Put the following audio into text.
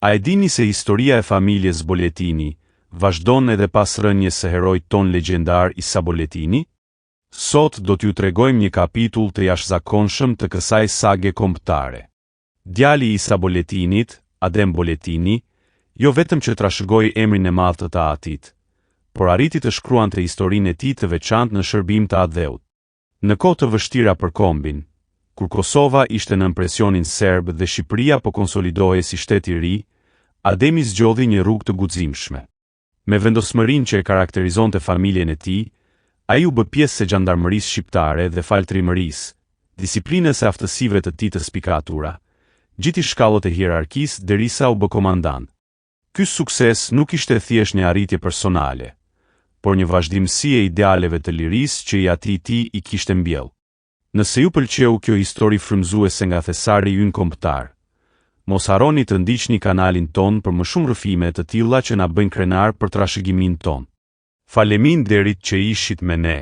A e dini se historia e familjes Boletini vazhdon edhe pas rënjes së heroit ton legjendar Isa Boletini? Sot do t'ju tregojmë një kapitull të jashtëzakonshëm të kësaj sage kombëtare. Djali i Isa Boletinit, Adem Boletini, jo vetëm që trashëgoi emrin e madh të atit, por arriti të shkruante historinë e tij të veçantë në shërbim të Adheut. Në kohë të vështira për kombin, kur Kosova ishte në presionin serb dhe Shqipëria po konsolidohej si shtet i ri, Ademi zgjodhi një rrugë të guximshme. Me vendosmërinë që e karakterizonte familjen e tij, ai u bë pjesë e gjandarmerisë shqiptare dhe faltrimërisë, disiplinës së aftësive të tij të spikatura, gjiti shkallët e hierarkisë derisa u bë komandant. Ky sukses nuk ishte thjesht një arritje personale, por një vazhdimsi e idealeve të lirisë që i ati i kishte mbjell. Nëse ju pëlqeu kjo histori frymëzuese nga thesari ynë kombëtar, mos harroni të ndiqni kanalin ton për më shumë rrëfime të tilla që na bëjnë krenar për trashëgimin ton. Faleminderit që ishit me ne.